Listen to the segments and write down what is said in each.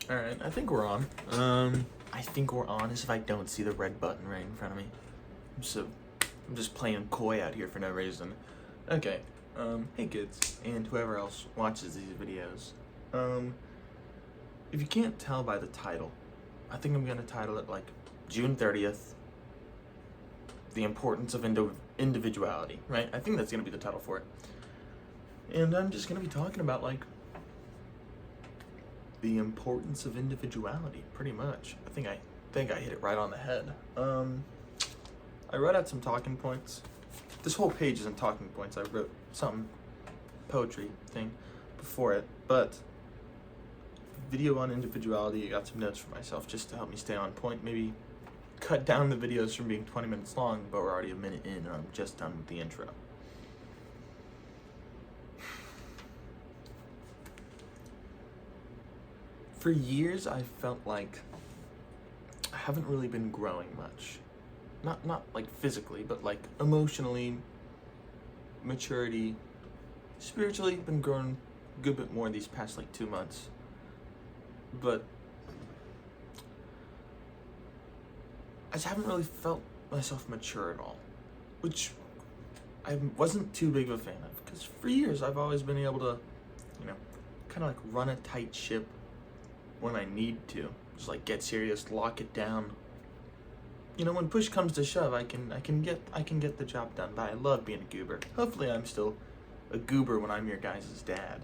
Alright, I think we're on. I think we're on as if I don't see the red button right in front of me. I'm just playing coy out here for no reason. Okay, hey kids, and whoever else watches these videos. If you can't tell by the title, I think I'm gonna title it like June 30th, The Importance of Individuality, right? I think that's gonna be the title for it. And I'm just gonna be talking about like the importance of individuality, pretty much. I think I hit it right on the head. I wrote out some talking points. This whole page is in talking points. I wrote some poetry thing before it, but video on individuality, I got some notes for myself just to help me stay on point. Maybe cut down the videos from being 20 minutes long, but we're already a minute in and I'm just done with the intro. For years, I felt like I haven't really been growing much. Not like physically, but like emotionally, maturity, spiritually, been growing a good bit more these past like 2 months. But I just haven't really felt myself mature at all, which I wasn't too big of a fan of, because for years I've always been able to, kind of like run a tight ship when I need to, just like get serious, lock it down. When push comes to shove, I can get the job done. But I love being a goober. Hopefully, I'm still a goober when I'm your guys' dad,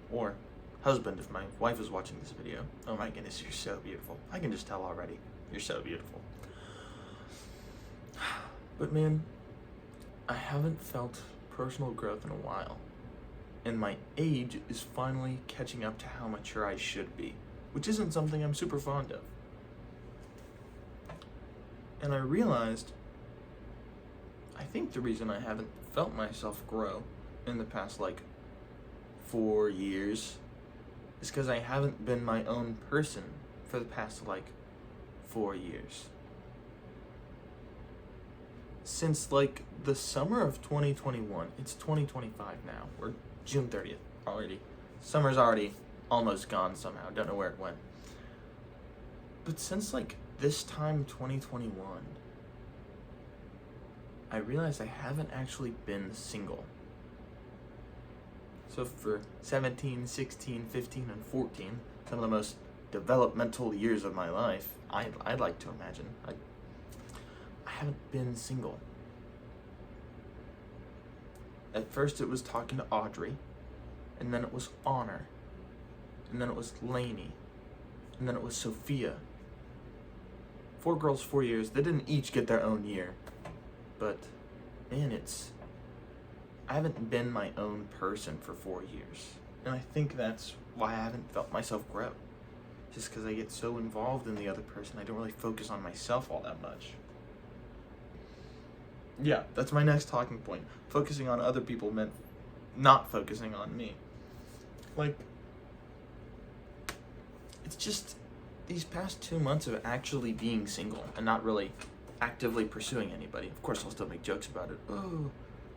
or husband if my wife is watching this video. Oh my goodness, you're so beautiful. I can just tell already. You're so beautiful. But man, I haven't felt personal growth in a while. And my age is finally catching up to how mature I should be, which isn't something I'm super fond of. And I realized, I think the reason I haven't felt myself grow in the past 4 years is because I haven't been my own person for the past 4 years. Since the summer of 2021, it's 2025 now. We're June 30th already. Summer's already almost gone somehow. Don't know where it went. But since this time 2021, I realized I haven't actually been single. So for 17, 16, 15, and 14, some of the most developmental years of my life, I'd like to imagine, I haven't been single. At first it was talking to Audrey, and then it was Honor, and then it was Lainey, and then it was Sophia. 4 girls, 4 years. They didn't each get their own year, but man, I haven't been my own person for 4 years, and I think that's why I haven't felt myself grow. Just because I get so involved in the other person, I don't really focus on myself all that much. Yeah, that's my next talking point. Focusing on other people meant not focusing on me. It's just these past 2 months of actually being single and not really actively pursuing anybody. Of course, I'll still make jokes about it. Oh,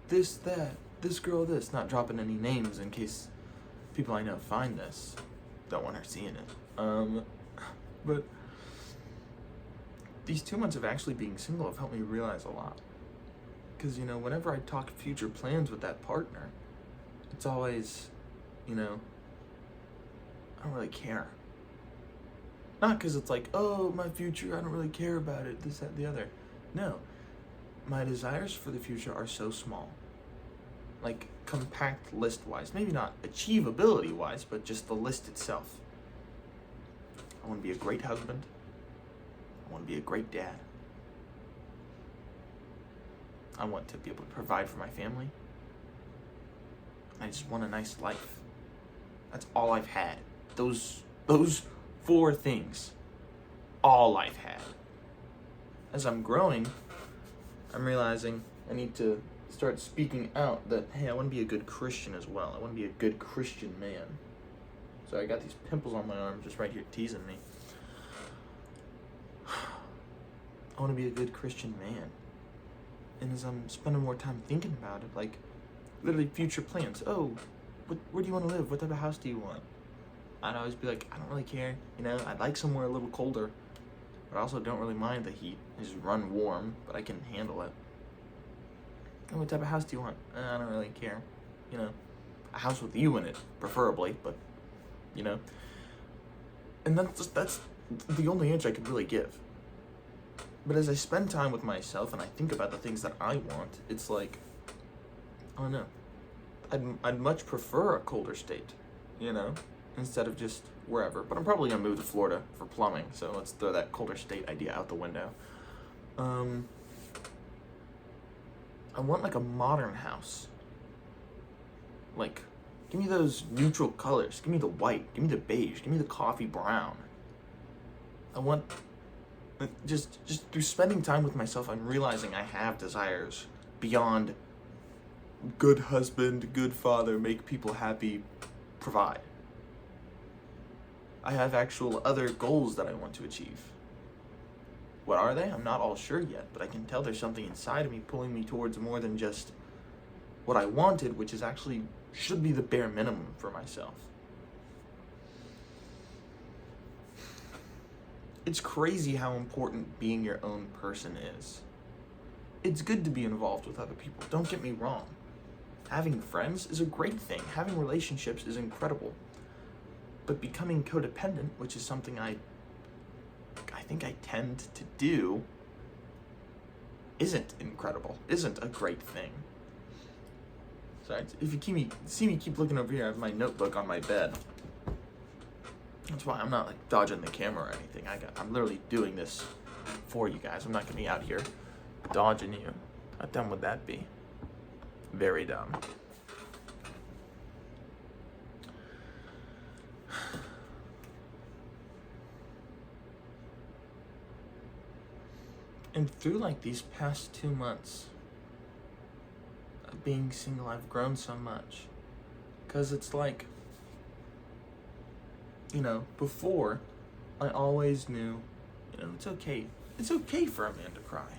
this, that, this girl, this. Not dropping any names in case people I know find this. Don't want her seeing it. But these 2 months of actually being single have helped me realize a lot. Because, whenever I talk future plans with that partner, it's always, I don't really care. Not because it's oh, my future, I don't really care about it, this, that, the other. No. My desires for the future are so small. Compact list-wise. Maybe not achievability-wise, but just the list itself. I want to be a great husband. I want to be a great dad. I want to be able to provide for my family. I just want a nice life. That's all I've had. Those 4 things. All I've had. As I'm growing, I'm realizing I need to start speaking out that, hey, I want to be a good Christian as well. I want to be a good Christian man. So I got these pimples on my arm just right here teasing me. I want to be a good Christian man. And as I'm spending more time thinking about it, literally future plans. Oh, where do you want to live? What type of house do you want? I'd always be like, I don't really care, you know, I'd like somewhere a little colder, but I also don't really mind the heat. I just run warm, but I can handle it. And what type of house do you want? I don't really care, you know, a house with you in it, preferably, but, you know, and that's the only answer I could really give. But as I spend time with myself and I think about the things that I want, it's like, I don't know, I'd much prefer a colder state, you know, instead of just wherever. But I'm probably gonna move to Florida for plumbing, so let's throw that colder state idea out the window. I want like a modern house. Like, give me those neutral colors. Give me the white. Give me the beige. Give me the coffee brown. I want, just through spending time with myself, I'm realizing I have desires beyond good husband, good father, make people happy, provide. I have actual other goals that I want to achieve. What are they? I'm not all sure yet, but I can tell there's something inside of me pulling me towards more than just what I wanted, which is actually should be the bare minimum for myself. It's crazy how important being your own person is. It's good to be involved with other people, don't get me wrong. Having friends is a great thing. Having relationships is incredible. But becoming codependent, which is something I think I tend to do, isn't incredible, isn't a great thing. So if you see me keep looking over here, I have my notebook on my bed. That's why I'm not like dodging the camera or anything. I'm literally doing this for you guys. I'm not gonna be out here dodging you. How dumb would that be? Very dumb. And through like these past 2 months of being single, I've grown so much. Cause it's like, you know, before I always knew, you know, it's okay for a man to cry.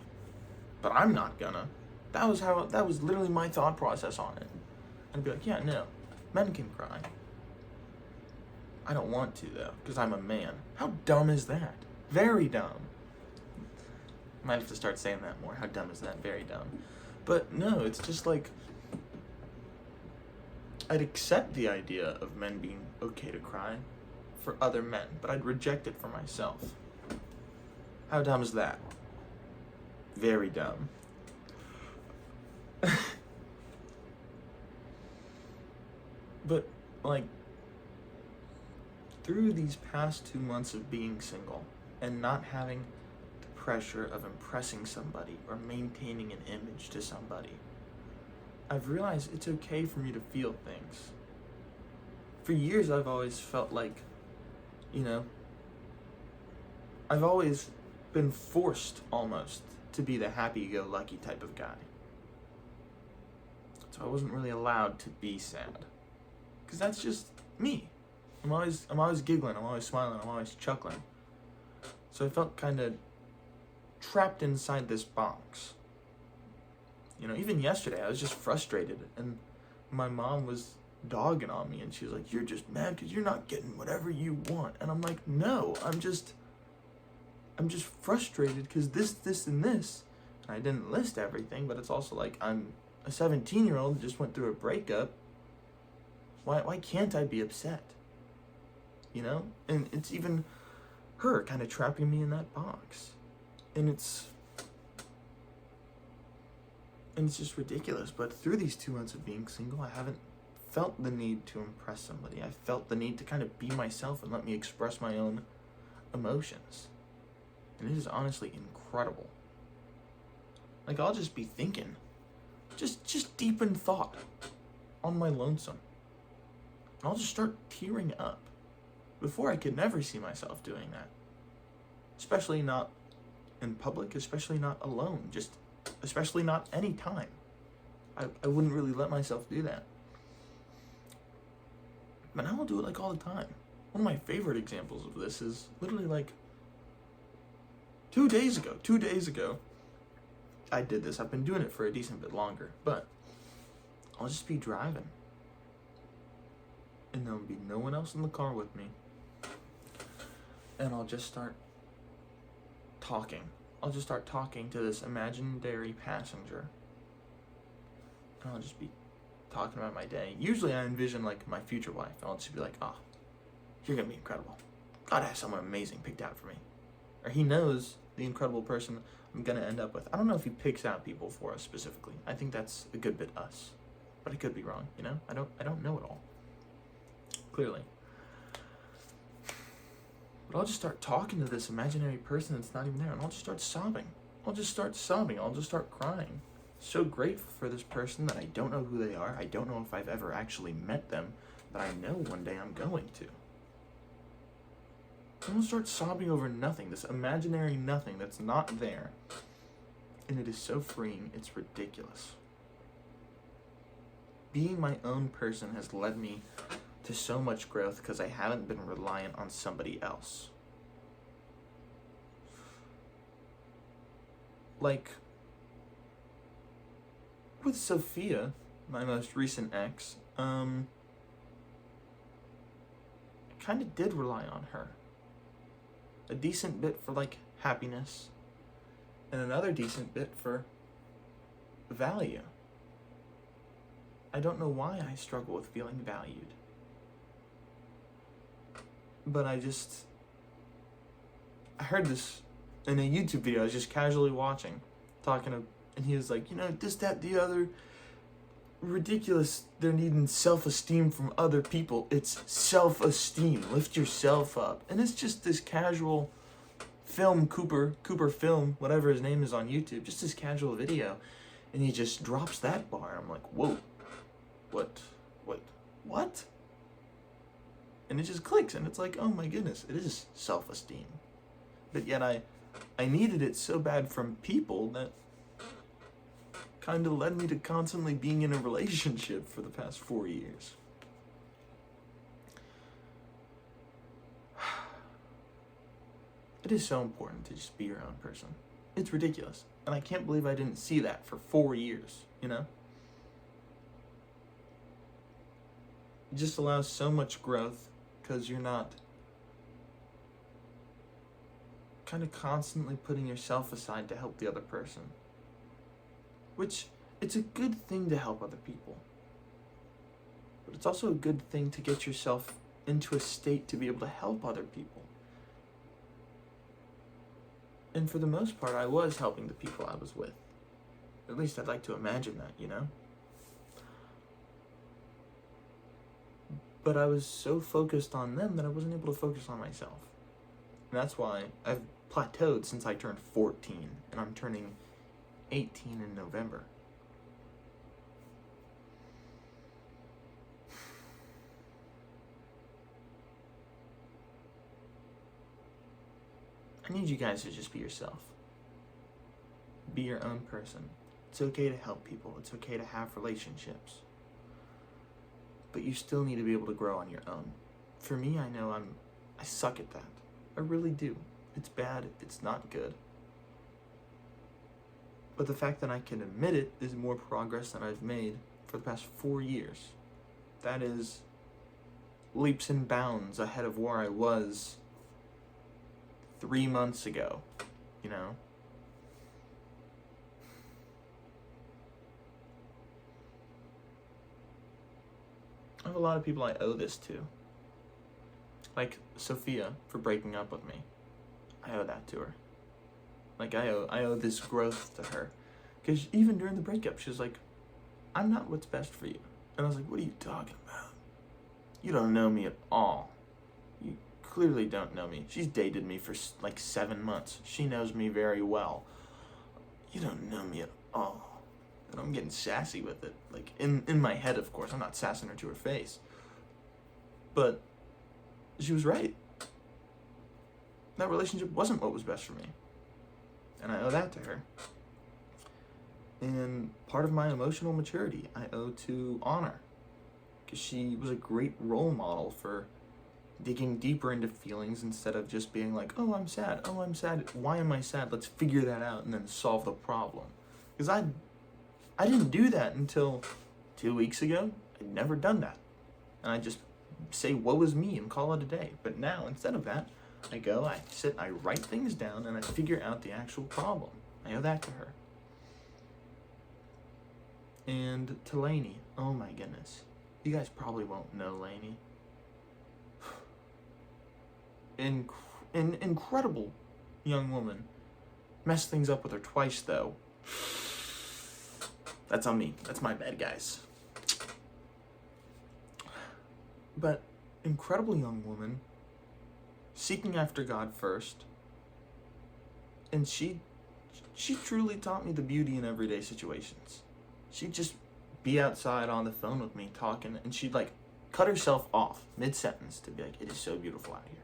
But I'm not gonna. That was literally my thought process on it. I'd be like, yeah, no, men can cry. I don't want to though, because I'm a man. How dumb is that? Very dumb. Might have to start saying that more. How dumb is that? Very dumb. But no, it's just like, I'd accept the idea of men being okay to cry for other men, but I'd reject it for myself. How dumb is that? Very dumb. But like, through these past 2 months of being single and not having the pressure of impressing somebody or maintaining an image to somebody, I've realized it's okay for me to feel things. For years, I've always felt like, you know, I've always been forced almost to be the happy-go-lucky type of guy. So I wasn't really allowed to be sad. Because that's just me. I'm always giggling, I'm always smiling, I'm always chuckling. So I felt kind of trapped inside this box. You know, even yesterday I was just frustrated and my mom was dogging on me and she was like, you're just mad because you're not getting whatever you want. And I'm like, no, I'm just frustrated because this, and this. And I didn't list everything, but it's also like I'm a 17-year-old who just went through a breakup. Why can't I be upset? You know? And it's even her kind of trapping me in that box. And it's just ridiculous. But through these 2 months of being single, I haven't felt the need to impress somebody. I felt the need to kind of be myself and let me express my own emotions. And it is honestly incredible. Like, I'll just be thinking, just deep in thought on my lonesome. And I'll just start tearing up. Before, I could never see myself doing that. Especially not in public, especially not alone, especially not any time. I wouldn't really let myself do that. But now I'll do it like all the time. One of my favorite examples of this is literally like 2 days ago, I did this. I've been doing it for a decent bit longer, but I'll just be driving. and there'll be no one else in the car with me, and I'll just start talking. I'll just start talking to this imaginary passenger, and I'll just be talking about my day. Usually I envision like my future wife, and I'll just be like, oh, you're gonna be incredible. God, I have someone amazing picked out for me. Or he knows the incredible person I'm gonna end up with. I don't know if he picks out people for us specifically. I think that's a good bit us, but I could be wrong. You know, I don't know it all clearly. But I'll just start talking to this imaginary person that's not even there, and I'll just start sobbing. I'll just start crying. So grateful for this person that I don't know who they are. I don't know if I've ever actually met them, but I know one day I'm going to. I'm gonna start sobbing over nothing, this imaginary nothing that's not there. And it is so freeing, it's ridiculous. Being my own person has led me to so much growth because I haven't been reliant on somebody else. Like, with Sophia, my most recent ex, kind of did rely on her. A decent bit for, like, happiness, and another decent bit for value. I don't know why I struggle with feeling valued. But I heard this in a YouTube video I was just casually watching, and he was like, you know, this, that, the other, ridiculous, they're needing self-esteem from other people. It's self-esteem, lift yourself up. And it's just this casual film, Cooper Film, whatever his name is on YouTube, just this casual video, and he just drops that bar. I'm like, whoa, what? And it just clicks, and it's like, oh my goodness, it is self-esteem. But yet I needed it so bad from people that kind of led me to constantly being in a relationship for the past 4 years. It is so important to just be your own person. It's ridiculous. And I can't believe I didn't see that for 4 years, you know? It just allows so much growth because you're not kind of constantly putting yourself aside to help the other person. Which, it's a good thing to help other people. But it's also a good thing to get yourself into a state to be able to help other people. And for the most part, I was helping the people I was with. At least I'd like to imagine that, you know? But I was so focused on them that I wasn't able to focus on myself. And that's why I've plateaued since I turned 14, and I'm turning 18 in November. I need you guys to just be yourself. Be your own person. It's okay to help people. It's okay to have relationships. But you still need to be able to grow on your own. For me, I know I suck at that. I really do. It's bad. It's not good. But the fact that I can admit it is more progress than I've made for the past 4 years. That is leaps and bounds ahead of where I was 3 months ago, you know? I have a lot of people I owe this to. Like Sophia for breaking up with me. I owe that to her. Like I owe this growth to her. Because even during the breakup, she was like, I'm not what's best for you. And I was like, what are you talking about? You don't know me at all. You clearly don't know me. She's dated me for like 7 months. She knows me very well. You don't know me at all. And I'm getting sassy with it. Like, in my head, of course. I'm not sassing her to her face. But she was right. That relationship wasn't what was best for me. And I owe that to her. And part of my emotional maturity I owe to Honor. Because she was a great role model for digging deeper into feelings instead of just being like, oh, I'm sad. Oh, I'm sad. Why am I sad? Let's figure that out and then solve the problem. Because I didn't do that until 2 weeks ago. I'd never done that. And I just say woe is me and call it a day. But now, instead of that, I go, I sit, I write things down, and I figure out the actual problem. I owe that to her. And to Lainey, oh my goodness. You guys probably won't know Lainey. An incredible young woman. Messed things up with her twice, though. That's on me. That's my bad, guys. But incredible young woman, seeking after God first. And she truly taught me the beauty in everyday situations. She'd just be outside on the phone with me talking, and she'd like cut herself off mid-sentence to be like, it is so beautiful out here.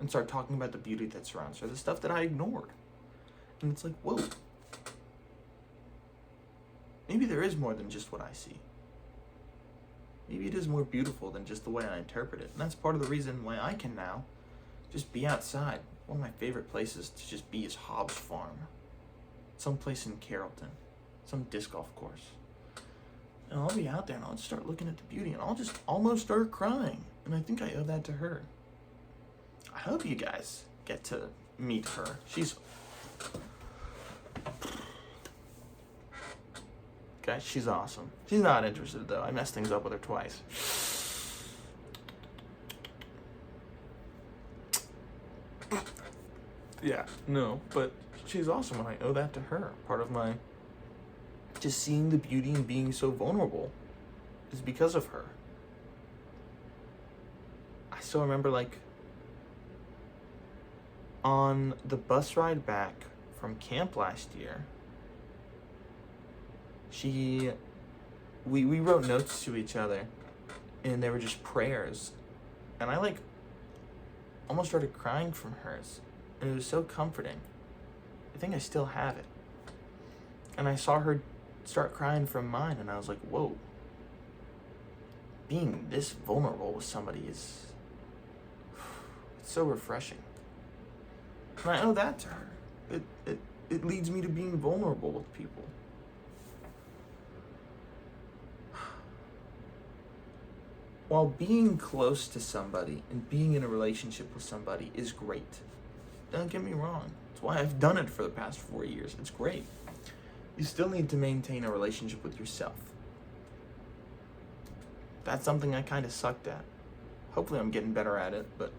And start talking about the beauty that surrounds her, the stuff that I ignored. And it's like, whoa. Maybe there is more than just what I see. Maybe it is more beautiful than just the way I interpret it. And that's part of the reason why I can now just be outside. One of my favorite places to just be is Hobbs Farm. Someplace in Carrollton. Some disc golf course. And I'll be out there and I'll just start looking at the beauty and I'll just almost start crying. And I think I owe that to her. I hope you guys get to meet her. Guys, she's awesome. She's not interested, though. I messed things up with her twice. Yeah, no, but she's awesome, and I owe that to her. Part of my just seeing the beauty and being so vulnerable is because of her. I still remember, like, on the bus ride back from camp last year, we wrote notes to each other, and they were just prayers, and I like almost started crying from hers, and it was so comforting. I think I still have it. And I saw her start crying from mine, and I was like, whoa, being this vulnerable with somebody it's so refreshing. And I owe that to her. It leads me to being vulnerable with people. While being close to somebody and being in a relationship with somebody is great. Don't get me wrong. That's why I've done it for the past 4 years. It's great. You still need to maintain a relationship with yourself. That's something I kind of sucked at. Hopefully I'm getting better at it, but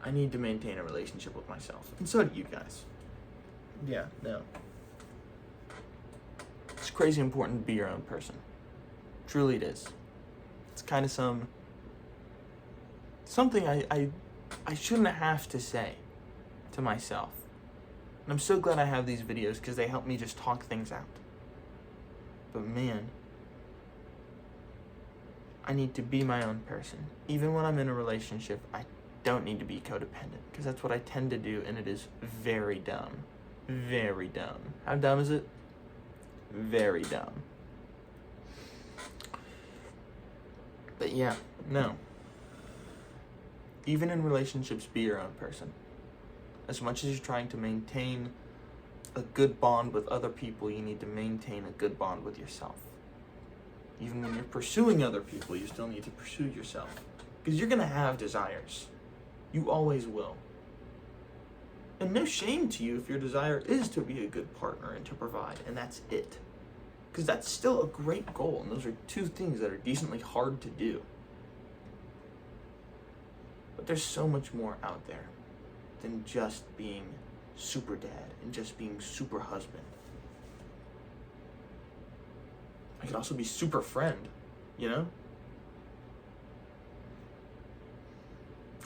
I need to maintain a relationship with myself. And so do you guys. Yeah, no. It's crazy important to be your own person. Truly it is. It's kind of something I shouldn't have to say to myself. And I'm so glad I have these videos because they help me just talk things out. But man, I need to be my own person. Even when I'm in a relationship, I don't need to be codependent because that's what I tend to do, and it is very dumb. Very dumb. How dumb is it? Very dumb. But yeah, no. Even in relationships, be your own person. As much as you're trying to maintain a good bond with other people, you need to maintain a good bond with yourself. Even when you're pursuing other people, you still need to pursue yourself. Because you're going to have desires. You always will. And no shame to you if your desire is to be a good partner and to provide, and that's it. Because that's still a great goal, and those are two things that are decently hard to do. But there's so much more out there than just being super dad and just being super husband. I could also be super friend, you know?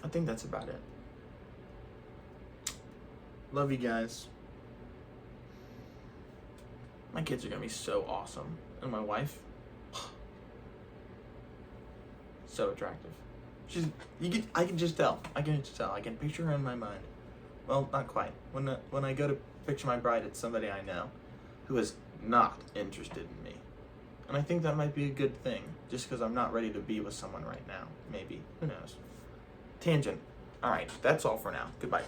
I think that's about it. Love you guys. My kids are gonna be so awesome. And my wife, so attractive. I can just tell. I can picture her in my mind. Well, not quite. When I go to picture my bride, it's somebody I know who is not interested in me. And I think that might be a good thing, just because I'm not ready to be with someone right now. Maybe. Who knows? Tangent. All right, that's all for now. Goodbye.